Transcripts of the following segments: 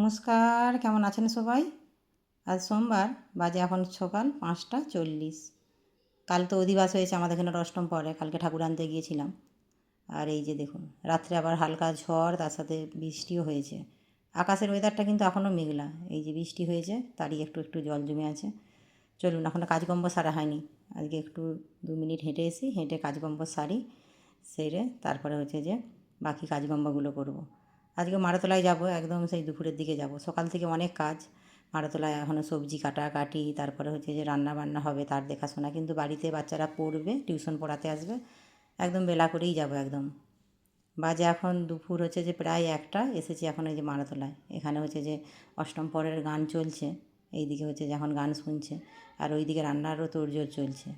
নমস্কার, কেমন আছেন সবাই? আজ সোমবার, বাজে এখন সকাল 5টা 40। কাল তো অধিবাস হয়েছে আমাদের এখানে অষ্টম পরে, কালকে ঠাকুর আনতে গিয়েছিলাম। আর এই যে দেখুন, রাত্রে আবার হালকা ঝড়, তার সাথে বৃষ্টিও হয়েছে। আকাশের ওয়েদারটা কিন্তু এখনও মেঘলা। এই যে বৃষ্টি হয়েছে, তারই একটু একটু জল জমে আছে। চলুন, এখনও কাজকর্ম সারা হয়নি। আজকে একটু 2 মিনিট হেঁটে হেঁটে কাজকর্ম সারি, সেরে তারপরে হচ্ছে যে বাকি কাজকর্মগুলো করব। আজকে মারাতলায় যাব, একদম সেই দুপুরের দিকে যাব। সকাল থেকে অনেক কাজ মারাতলায়, এখনও সবজি কাটাকাটি, তারপরে হচ্ছে যে রান্না বান্না হবে তার দেখাশোনা। কিন্তু বাড়িতে বাচ্চারা পড়বে, টিউশন পড়াতে আসবে, একদম বেলা করেই যাব একদম। বাজে এখন দুপুর হচ্ছে যে প্রায় 1টা। এসেছি এখন এই যে মারাতলায়। এখানে হচ্ছে যে অষ্টম পরের গান চলছে, এইদিকে হচ্ছে যে এখন গান শুনছে, আর ওইদিকে রান্নারও তোড়জোড় চলছে।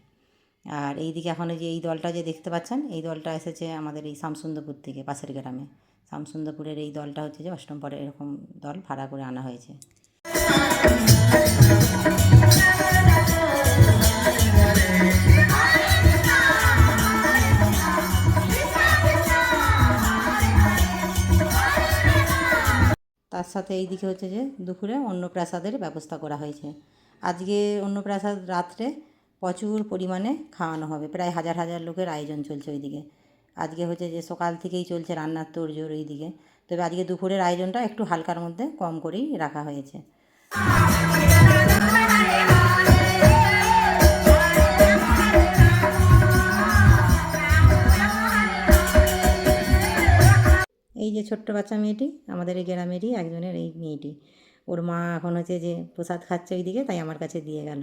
আর এইদিকে এখন যে এই দলটা যে দেখতে পাচ্ছেন, এই দলটা এসেছে আমাদের এই শামসুন্দরপুর থেকে, পাশের গ্রামে। শামসুন্দরপুরের এই দলটা হচ্ছে যে অষ্টম পরে এরকম দল ভাড়া করে আনা হয়েছে। তার সাথে এইদিকে হচ্ছে যে দুপুরে অন্নপ্রাসাদের ব্যবস্থা করা হয়েছে। আজকে অন্নপ্রাসাদ রাত্রে প্রচুর পরিমাণে খাওয়ানো হবে, প্রায় হাজার হাজার লোকের আয়োজন চলছে ওইদিকে। আজকে হচ্ছে যে সকাল থেকেই চলছে রান্নার তোড়জোড় ওইদিকে। তবে আজকে দুপুরের আয়োজনটা একটু হালকার মধ্যে কম করেই রাখা হয়েছে। এই যে ছোট্ট বাচ্চা মেয়েটি, আমাদের এই গ্রামেরই একজনের এই মেয়েটি, ওর মা এখন হচ্ছে যে প্রসাদ খাচ্ছে ওইদিকে, তাই আমার কাছে দিয়ে গেল।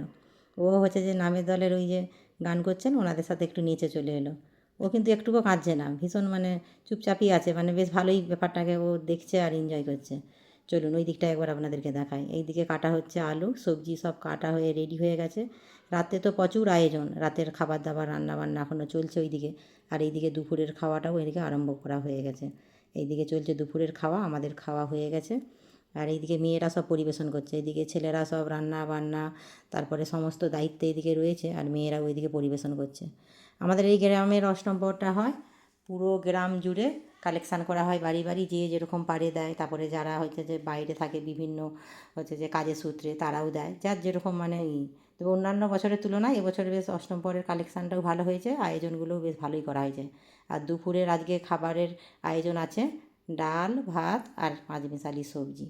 ও হচ্ছে যে নামের দলের ওই যে গান করছেন, ওনাদের সাথে একটু নিচে চলে এলো। ও কিন্তু একটুকু কাঁদছে না, ভীষণ মানে চুপচাপই আছে, মানে বেশ ভালোই ব্যাপারটাকে ও দেখছে আর এনজয় করছে। চলুন ওই দিকটা একবার আপনাদেরকে দেখাই। এই দিকে কাটা হচ্ছে আলু, সবজি সব কাটা হয়ে রেডি হয়ে গেছে। রাতে তো প্রচুর আয়োজন, রাতের খাবার দাবার রান্না বান্না এখনও চলছে ওইদিকে। আর এইদিকে দুপুরের খাওয়াটাও ওইদিকে আরম্ভ করা হয়ে গেছে। এইদিকে চলছে দুপুরের খাওয়া, আমাদের খাওয়া হয়ে গেছে। আর এইদিকে মেয়েরা সব পরিবেশন করছে, এইদিকে ছেলেরা সব রান্না বান্না তারপরে সমস্ত দায়িত্ব এইদিকে রয়েছে, আর মেয়েরা ওইদিকে পরিবেশন করছে। আমাদের এই গ্রামের অষ্টম পরটা হয় পুরো গ্রাম জুড়ে, কালেকশান করা হয় বাড়ি বাড়ি, যে যেরকম পারে দেয়। তারপরে যারা হচ্ছে যে বাইরে থাকে বিভিন্ন হচ্ছে যে কাজের সূত্রে, তারাও দেয়, যার যেরকম মানে তবে অন্যান্য বছরের তুলনায় এবছরে বেশ অষ্টম পরের কালেকশানটাও ভালো হয়েছে, আয়োজনগুলোও বেশ ভালোই করা হয়েছে। আর দুপুরের আজকে খাবারের আয়োজন আছে ডাল ভাত আর পাঁচমিশালি সবজি।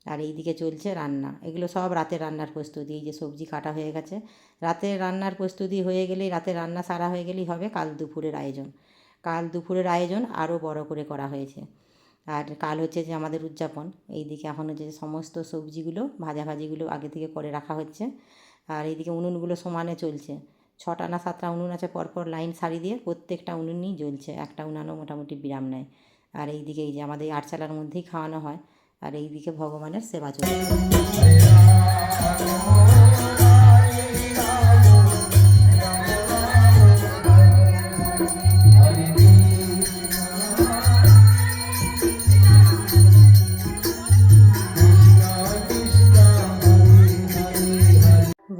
আর এইদিকে চলছে রান্না, এগুলো সব রাতের রান্নার প্রস্তুতি। এই যে সবজি কাটা হয়ে গেছে, রাতের রান্নার প্রস্তুতি হয়ে গেলেই, রাতের রান্না সারা হয়ে গেলেই হবে কাল দুপুরের আয়োজন। কাল দুপুরের আয়োজন আরও বড় করে করা হয়েছে। আর কাল হচ্ছে যে আমাদের উদযাপন। এইদিকে এখন হচ্ছে যে সমস্ত সবজিগুলো ভাজাভাজিগুলো আগে থেকে করে রাখা হচ্ছে। আর এইদিকে উনুনগুলো সমানে চলছে, 6টা না 7টা উনুন আছে পরপর লাইন সারি দিয়ে, প্রত্যেকটা উনুনই জ্বলছে, একটা উনানও মোটামুটি বিরাম নেয়। আর এইদিকে এই যে আমাদের এই আটচালার মধ্যেই খাওয়ানো হয়, আর এইদিকে ভগবানের সেবা চলছে।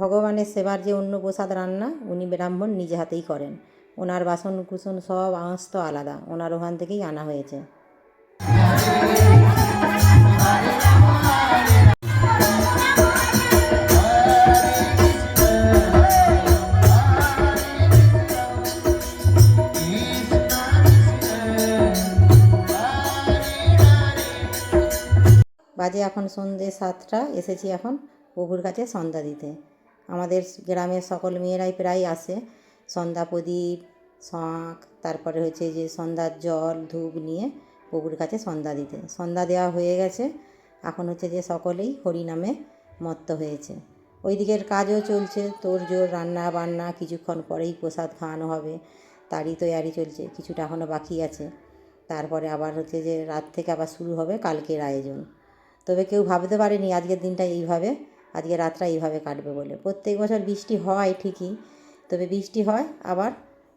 ভগবানের সেবার যে অন্ন প্রসাদ রান্না, উনি ব্রাহ্মণ নিজে হাতেই করেন। ওনার বাসন কুসন সব আঁশ তো আলাদা, ওনার ওখান থেকেই আনা হয়েছে। বাজে এখন সন্ধ্যে 7টা। এসেছি এখন প্রভুর কাছে সন্ধ্যা দিতে। আমাদের গ্রামের সকল মেয়েরাই প্রায় আসে সন্ধ্যা প্রদীপ শাঁখ, তারপরে হচ্ছে যে সন্ধ্যার জল ধূপ নিয়ে প্রভুর কাছে সন্ধ্যা দিতে। সন্ধ্যা দেওয়া হয়ে গেছে, এখন হচ্ছে যে সকলেই হরিনামে মত্ত হয়েছে। ওই দিকের কাজও চলছে তোড়জোড়, রান্না বান্না, কিছুক্ষণ পরেই প্রসাদ খাওয়ানো হবে, তারই তৈয়ারি চলছে, কিছুটা এখনও বাকি আছে। তারপরে আবার হচ্ছে যে রাত থেকে আবার শুরু হবে কালকের আয়োজন। তবে কেউ ভাবতে পারেনি আজকের দিনটা এইভাবে, আজকে রাতটা এইভাবে কাটবে বলে। প্রত্যেক বছর বৃষ্টি হয় ঠিকই, তবে বৃষ্টি হয় আবার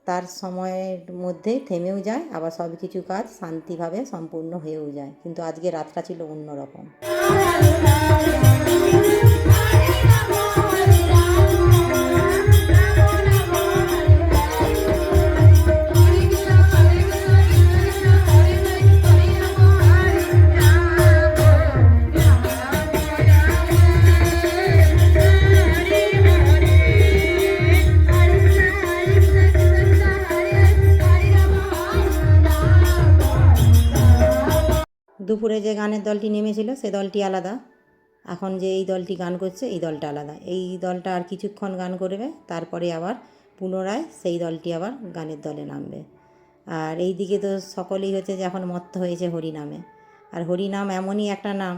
তার সময়ের মধ্যেই থেমেও যায়, আবার সব কিছু কাজ শান্তিভাবে সম্পূর্ণ হয়েও যায়। কিন্তু আজকে রাতটা ছিল অন্যরকম। দুপুরে যে গানের দলটি নেমেছিল সে দলটি আলাদা, এখন যে এই দলটি গান করছে এই দলটা আলাদা। এই দলটা আর কিছুক্ষণ গান করবে, তারপরে আবার পুনরায় সেই দলটি আবার গানের দলে নামবে। আর এই দিকে তো সকলেই হচ্ছে যে এখন মত্ত হয়েছে হরিনামে। আর হরিনাম এমনই একটা নাম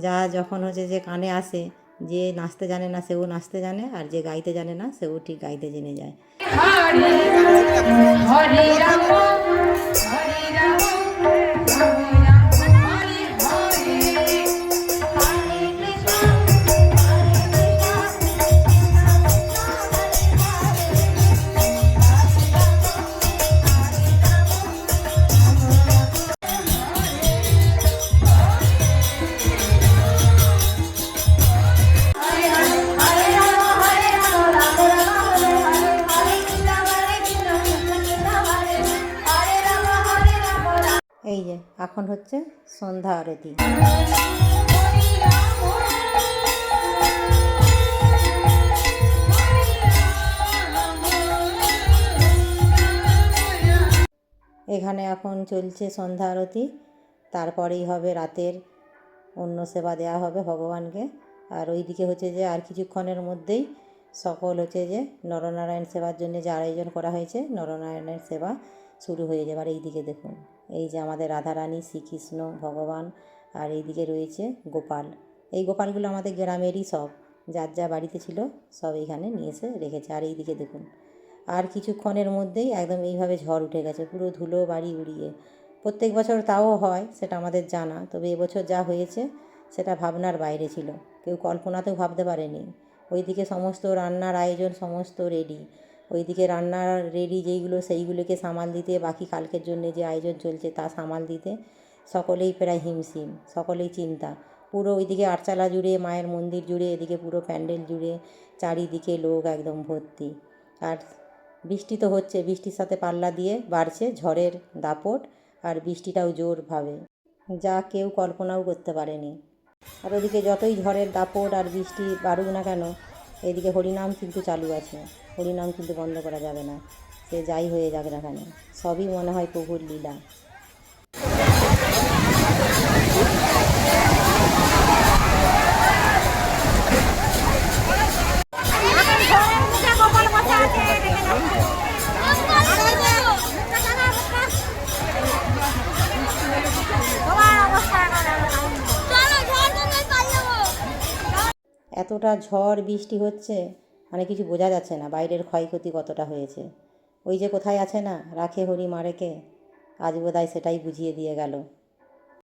যা যখন হচ্ছে যে কানে আসে, যে নাচতে জানে না সেও নাচতে জানে, আর যে গাইতে জানে না সেও ঠিক গাইতে জেনে যায়। হরে রাম হরে রাম রাম রাম হরে হরে, হরে কৃষ্ণ হরে এই যে এখন হচ্ছে সন্ধ্যা আরতি। এখানে এখন চলছে সন্ধ্যা আরতি, তারপরেই হবে রাতের অন্য সেবা দেওয়া হবে ভগবানকে। আর ওইদিকে হচ্ছে যে আর কিছুক্ষণের মধ্যেই সকল হচ্ছে যে নরনারায়ণ সেবার জন্য যে আয়োজন করা হয়েছে, নরনারায়ণের সেবা শুরু হয়ে যাবে। আর এইদিকে দেখুন, এই যে আমাদের রাধারানী, শ্রীকৃষ্ণ ভগবান, আর এইদিকে রয়েছে গোপাল। এই গোপালগুলো আমাদের গ্রামেরই সব, যার যা বাড়িতে ছিল সব এইখানে নিয়ে এসে রেখেছে। আর এইদিকে দেখুন, আর কিছুক্ষণের মধ্যেই একদম এইভাবে ঝড় উঠে গেছে, পুরো ধুলো বাড়ি উড়িয়ে। প্রত্যেক বছর তাও হয়, সেটা আমাদের জানা, তবে এবছর যা হয়েছে সেটা ভাবনার বাইরে ছিল, কেউ কল্পনাতেও ভাবতে পারেনি। ওইদিকে সমস্ত রান্নার আয়োজন সমস্ত রেডি, ওইদিকে রান্নার রেডি যেইগুলো সেইগুলোকে সামাল দিতে, বাকি কালকের জন্য যে আয়োজন চলছে তা সামাল দিতে সকলেই প্রায় হিমশিম, সকলেই চিন্তা। পুরো ওইদিকে আটচালা জুড়ে, মায়ের মন্দির জুড়ে, এদিকে পুরো প্যান্ডেল জুড়ে চারিদিকে লোক একদম ভর্তি। আর বৃষ্টি তো হচ্ছে, বৃষ্টির সাথে পাল্লা দিয়ে বাড়ছে ঝড়ের দাপট, আর বৃষ্টিটাও জোরভাবে, যা কেউ কল্পনাও করতে পারেনি। আর ওদিকে যতই ঝড়ের দাপট আর বৃষ্টি বাড়ুক না কেন, এদিকে হরিনাম কিন্তু চালু আছে, হরিনাম কিন্তু বন্ধ করা যাবে না, সে যাই হয়ে যাক না কেন, সবই মনে হয় প্রভুর লীলা। এতটা ঝড় বৃষ্টি হচ্ছে, মানে কিছু বোঝা যাচ্ছে না বাইরের ক্ষয়ক্ষতি কতটা হয়েছে। ওই যে কোথায় আছে না, রাখে হরি মারেকে, আজ বোধহয় সেটাই বুঝিয়ে দিয়ে গেল।